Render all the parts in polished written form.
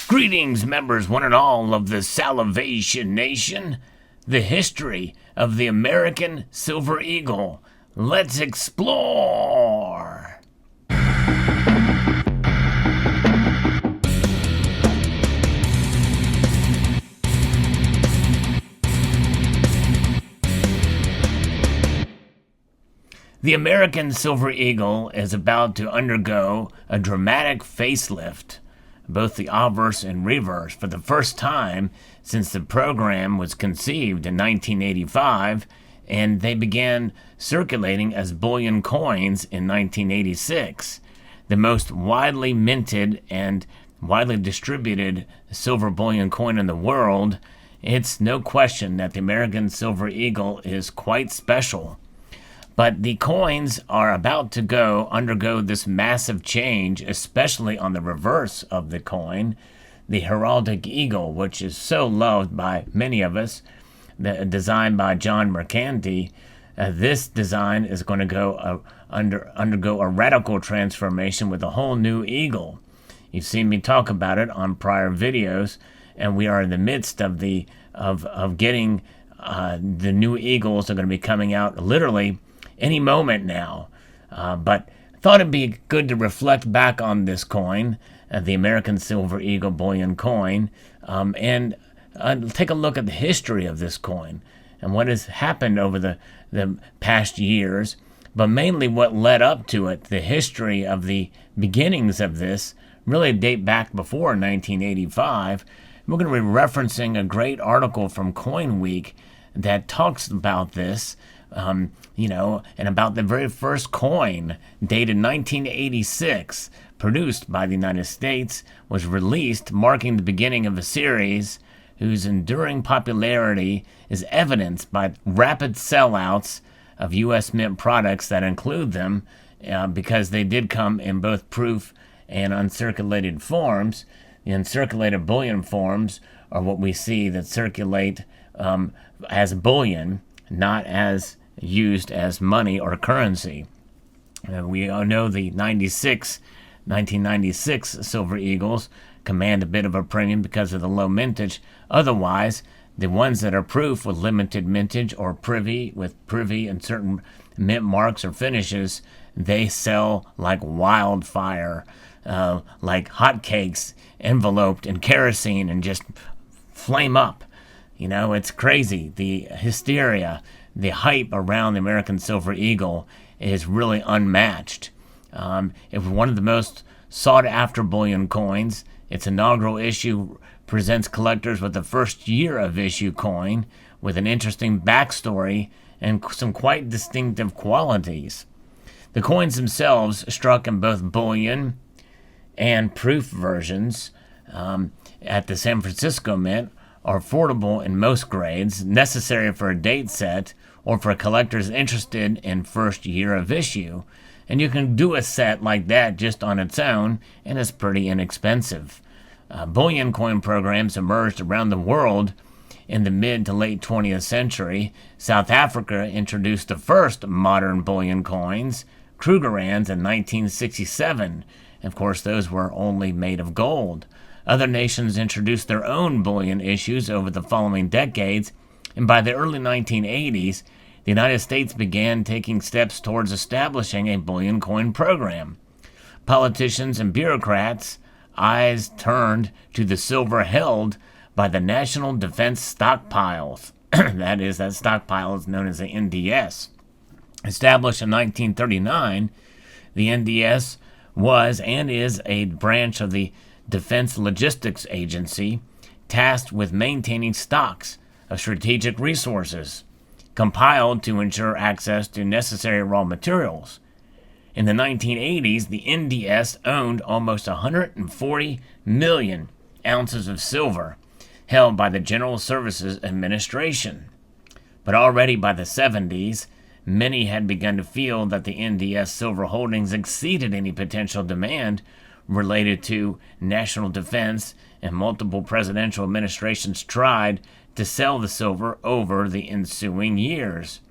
Greetings, members one and all of the Salivation Nation. The history of the American Silver Eagle. Let's explore! The American Silver Eagle is about to undergo a dramatic facelift, both the obverse and reverse, for the first time since the program was conceived in 1985, and they began circulating as bullion coins in 1986. The most widely minted and widely distributed silver bullion coin in the world, it's no question that the American Silver Eagle is quite special. But the coins are about to undergo this massive change, especially on the reverse of the coin, the heraldic eagle, which is so loved by many of us, designed by John Mercanti. This design is going to undergo a radical transformation with a whole new eagle. You've seen me talk about it on prior videos, and we are in the midst of getting the new eagles that are going to be coming out literally any moment now. But I thought it'd be good to reflect back on this coin, the American Silver Eagle bullion coin, and take a look at the history of this coin and what has happened over the past years, but mainly what led up to it. The history of the beginnings of this really date back before 1985. We're going to be referencing a great article from Coin Week that talks about this, and about the very first coin, dated 1986, produced by the United States, was released, marking the beginning of a series whose enduring popularity is evidenced by rapid sellouts of U.S. Mint products that include them, because they did come in both proof and uncirculated forms. The uncirculated bullion forms are what we see that circulate as bullion, not as used as money or currency. We all know the 1996 Silver Eagles command a bit of a premium because of the low mintage. Otherwise, the ones that are proof with limited mintage or privy and certain mint marks or finishes, they sell like wildfire, like hotcakes enveloped in kerosene and just flame up. It's crazy. The hysteria, the hype around the American Silver Eagle is really unmatched. It was one of the most sought-after bullion coins. Its inaugural issue presents collectors with the first year of issue coin with an interesting backstory and some quite distinctive qualities. The coins themselves, struck in both bullion and proof versions at the San Francisco Mint, are affordable in most grades, necessary for a date set or for collectors interested in first year of issue. And you can do a set like that just on its own, and it's pretty inexpensive. Bullion coin programs emerged around the world in the mid to late 20th century. South Africa introduced the first modern bullion coins, Krugerrands, in 1967. Of course, those were only made of gold. Other nations introduced their own bullion issues over the following decades, and by the early 1980s, the United States began taking steps towards establishing a bullion coin program. Politicians and bureaucrats' eyes turned to the silver held by the National Defense Stockpiles. that stockpile is known as the NDS. Established in 1939, the NDS was and is a branch of the Defense Logistics Agency, tasked with maintaining stocks of strategic resources, compiled to ensure access to necessary raw materials. In the 1980s, the NDS owned almost 140 million ounces of silver held by the General Services Administration. But already by the 70s, many had begun to feel that the NDS silver holdings exceeded any potential demand related to national defense, and multiple presidential administrations tried to sell the silver over the ensuing years.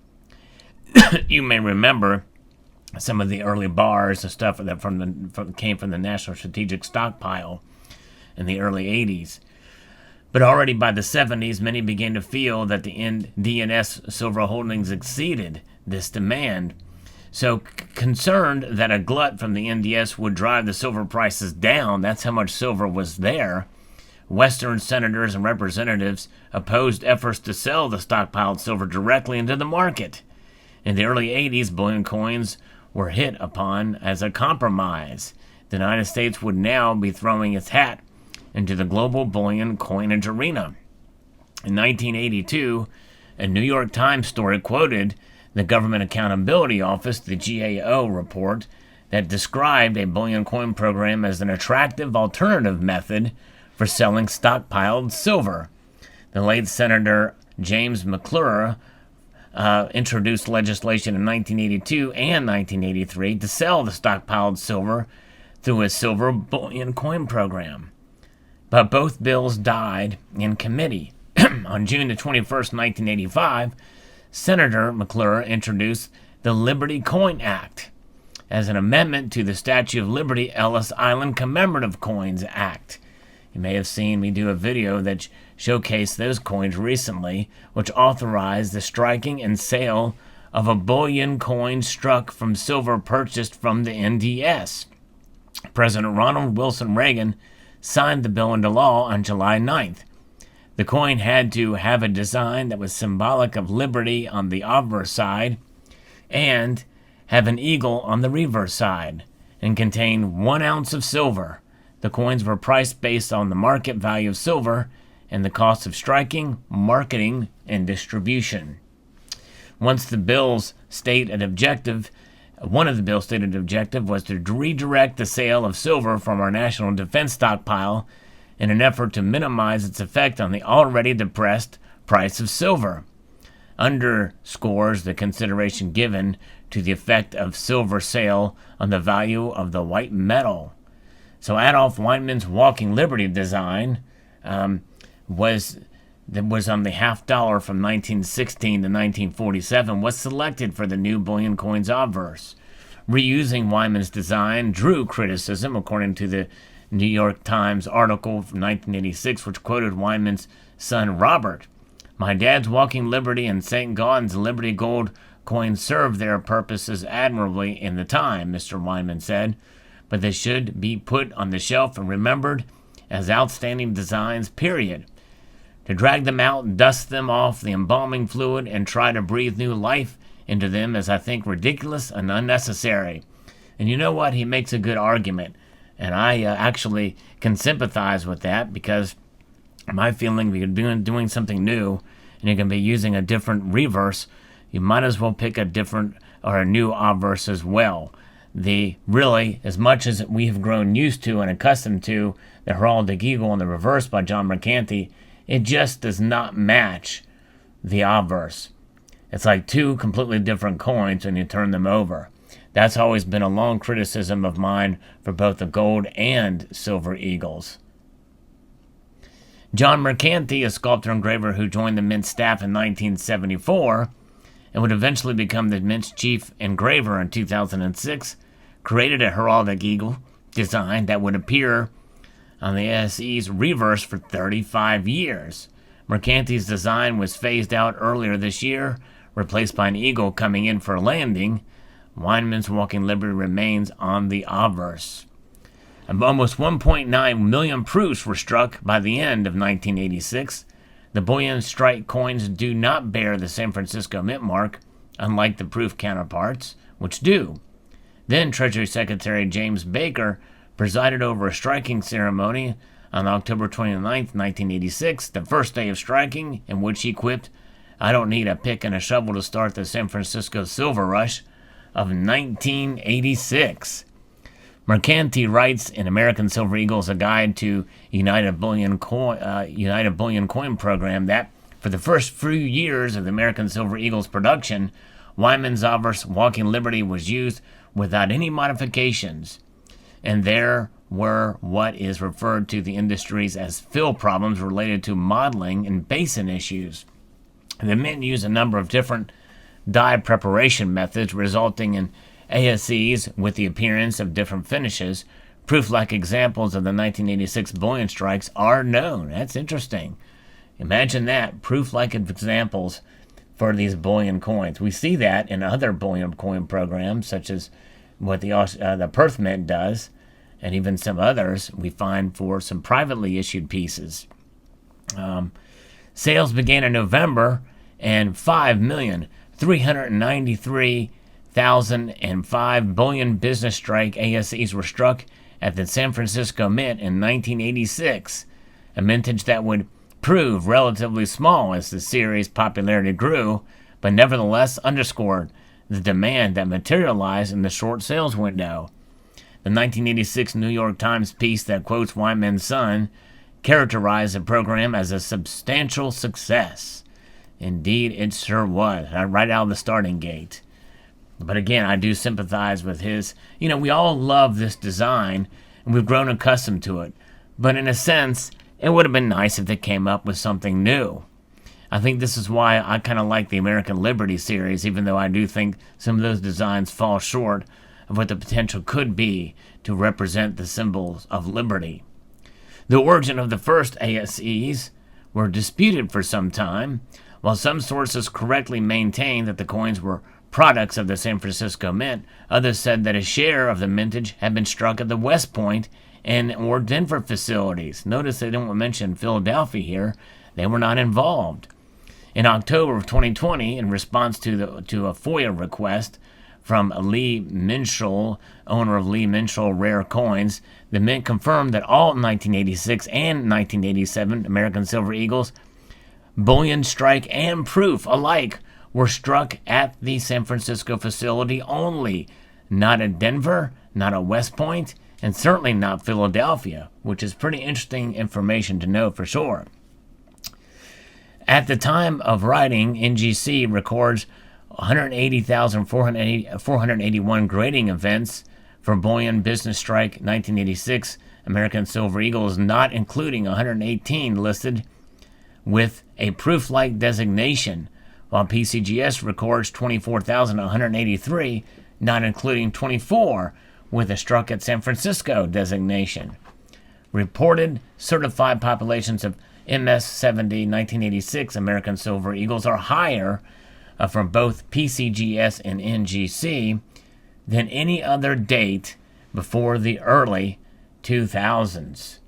You may remember some of the early bars and stuff that came from the National Strategic Stockpile. in the early 80s. But already by the 70s, many began to feel that the DNS silver holdings exceeded this demand. So concerned that a glut from the NDS would drive the silver prices down, that's how much silver was there, Western senators and representatives opposed efforts to sell the stockpiled silver directly into the market. In the early 80s, bullion coins were hit upon as a compromise. The United States would now be throwing its hat into the global bullion coinage arena. In 1982, a New York Times story quoted the Government Accountability Office, the GAO report, that described a bullion coin program as an attractive alternative method for selling stockpiled silver. The late Senator James McClure introduced legislation in 1982 and 1983 to sell the stockpiled silver through a silver bullion coin program. But both bills died in committee. On June the 21st, 1985, Senator McClure introduced the Liberty Coin Act as an amendment to the Statue of Liberty Ellis Island Commemorative Coins Act. You may have seen me do a video that showcased those coins recently, which authorized the striking and sale of a bullion coin struck from silver purchased from the NDS. President Ronald Wilson Reagan signed the bill into law on July 9th. The coin had to have a design that was symbolic of liberty on the obverse side and have an eagle on the reverse side and contain 1 ounce of silver. The coins were priced based on the market value of silver and the cost of striking, marketing, and distribution. One of the bill's stated objective was to redirect the sale of silver from our national defense stockpile in an effort to minimize its effect on the already depressed price of silver. Underscores the consideration given to the effect of silver sale on the value of the white metal. So Adolf Weinmann's Walking Liberty design was on the half dollar from 1916 to 1947 was selected for the new bullion coins obverse. Reusing Weinmann's design drew criticism, according to the New York Times article from 1986, which quoted Weinmann's son Robert. "My dad's Walking Liberty and St. Gaudens Liberty Gold coins served their purposes admirably in the time," Mr. Weinmann said, "but they should be put on the shelf and remembered as outstanding designs, period. To drag them out, dust them off the embalming fluid, and try to breathe new life into them is, I think, ridiculous and unnecessary." And you know what? He makes a good argument. And I actually can sympathize with that, because my feeling, if you're doing something new and you're going to be using a different reverse, you might as well pick a different or a new obverse as well. Really, as much as we have grown used to and accustomed to the heraldic eagle and the reverse by John Mercanti, it just does not match the obverse. It's like two completely different coins when you turn them over. That's always been a long criticism of mine for both the gold and silver eagles. John Mercanti, a sculptor engraver who joined the Mint staff in 1974 and would eventually become the Mint's chief engraver in 2006, created a heraldic eagle design that would appear on the SE's reverse for 35 years. Mercanti's design was phased out earlier this year, replaced by an eagle coming in for a landing. Weinmann's Walking Liberty remains on the obverse. Almost 1.9 million proofs were struck by the end of 1986. The bullion strike coins do not bear the San Francisco Mint mark, unlike the proof counterparts, which do. Then Treasury Secretary James Baker presided over a striking ceremony on October 29, 1986, the first day of striking, in which he quipped, "I don't need a pick and a shovel to start the San Francisco Silver Rush of 1986. Mercanti writes in American Silver Eagles, a guide to United Bullion Coin Program, that for the first few years of the American Silver Eagles production, Weinmann's obverse Walking Liberty was used without any modifications, and there were what is referred to the industries as fill problems related to modeling and basin issues. The Mint used a number of different dye preparation methods, resulting in ASEs with the appearance of different finishes. proof-like examples of the 1986 bullion strikes are known. That's interesting. Imagine that, proof-like examples for these bullion coins. We see that in other bullion coin programs, such as what the Perth Mint does, and even some others we find for some privately issued pieces. Sales began in November, and 5,393,005 bullion business strike ASEs were struck at the San Francisco Mint in 1986, a mintage that would prove relatively small as the series' popularity grew, but nevertheless underscored the demand that materialized in the short sales window. The 1986 New York Times piece that quotes Wyman's son characterized the program as a substantial success. Indeed, it sure was, right out of the starting gate. But again, I do sympathize with his. We all love this design, and we've grown accustomed to it. But in a sense, it would have been nice if they came up with something new. I think this is why I kind of like the American Liberty series, even though I do think some of those designs fall short of what the potential could be to represent the symbols of liberty. The origin of the first ASEs were disputed for some time, while some sources correctly maintained that the coins were products of the San Francisco Mint. Others said that a share of the mintage had been struck at the West Point and or Denver facilities. Notice they don't mention Philadelphia here. They were not involved. In October of 2020, in response to a FOIA request from Lee Minshall, owner of Lee Minshall Rare Coins, the Mint confirmed that all 1986 and 1987 American Silver Eagles, bullion strike and proof alike, were struck at the San Francisco facility only, not at Denver, not at West Point, and certainly not Philadelphia, which is pretty interesting information to know for sure. At the time of writing, NGC records 180,481 grading events for bullion business strike 1986 American Silver Eagles, not including 118 listed with a proof-like designation, while PCGS records 24,183, not including 24 with a struck at San Francisco designation. Reported certified populations of MS-70 1986 American Silver Eagles are higher from both PCGS and NGC than any other date before the early 2000s.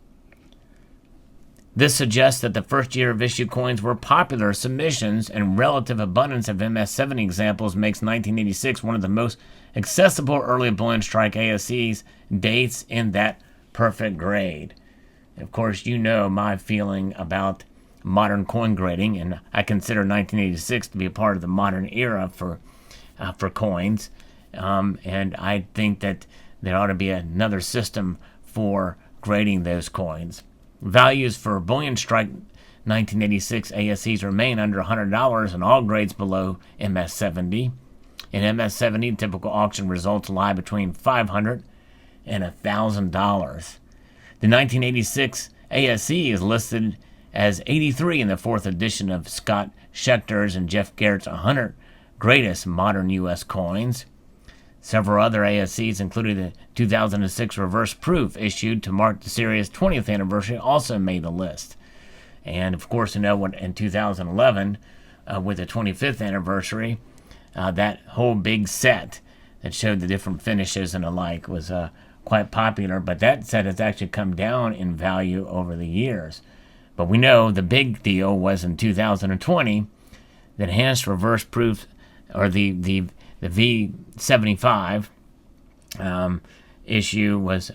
This suggests that the first year of issue coins were popular submissions, and relative abundance of MS-70 examples makes 1986 one of the most accessible early bullion strike ASEs dates in that perfect grade. Of course, you know my feeling about modern coin grading, and I consider 1986 to be a part of the modern era for coins. And I think that there ought to be another system for grading those coins. Values for bullion strike 1986 ASEs remain under $100 in all grades below MS-70. In MS-70, typical auction results lie between $500 and $1,000. The 1986 ASE is listed as 83 in the 4th edition of Scott Schechter's and Jeff Garrett's 100 Greatest Modern U.S. Coins. Several other ASEs, including the 2006 reverse proof issued to mark the series' 20th anniversary, also made the list. And of course, you know what, in 2011, with the 25th anniversary, that whole big set that showed the different finishes and the like was quite popular. But that set has actually come down in value over the years. But we know the big deal was in 2020, the enhanced reverse proof, or the V75 issue was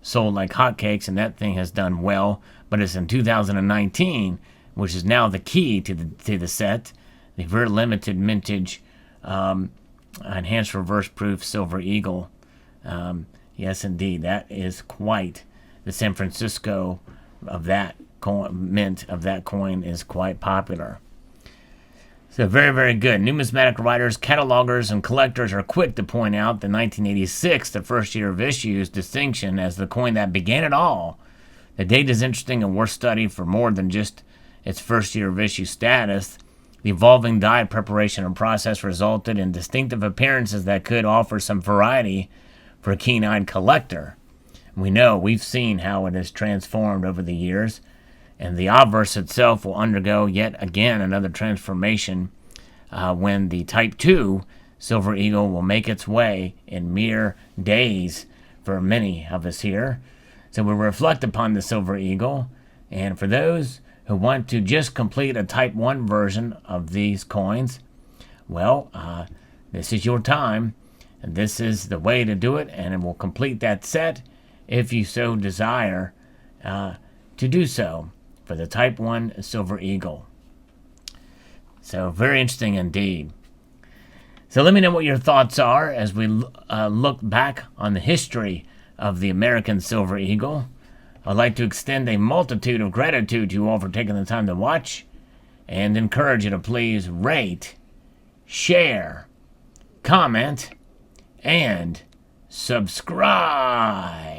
sold like hotcakes, and that thing has done well. But it's in 2019, which is now the key to the set, the very limited mintage enhanced reverse proof Silver Eagle. Yes, indeed, that is quite the San Francisco of that mint of that coin is quite popular. So very, very good. Numismatic writers, catalogers, and collectors are quick to point out the 1986, the first year of issues, distinction as the coin that began it all. The date is interesting and worth study for more than just its first year of issue status. The evolving die preparation and process resulted in distinctive appearances that could offer some variety for a keen-eyed collector. We know, we've seen how it has transformed over the years, and the obverse itself will undergo yet again another transformation when the Type 2 Silver Eagle will make its way in mere days for many of us here. So we'll reflect upon the Silver Eagle, and for those who want to just complete a Type 1 version of these coins, well, this is your time, and this is the way to do it, and it will complete that set if you so desire to do so for the Type 1 Silver Eagle. So very interesting indeed. So let me know what your thoughts are as we look back on the history of the American Silver Eagle. I'd like to extend a multitude of gratitude to you all for taking the time to watch, and encourage you to please rate, share, comment, and subscribe.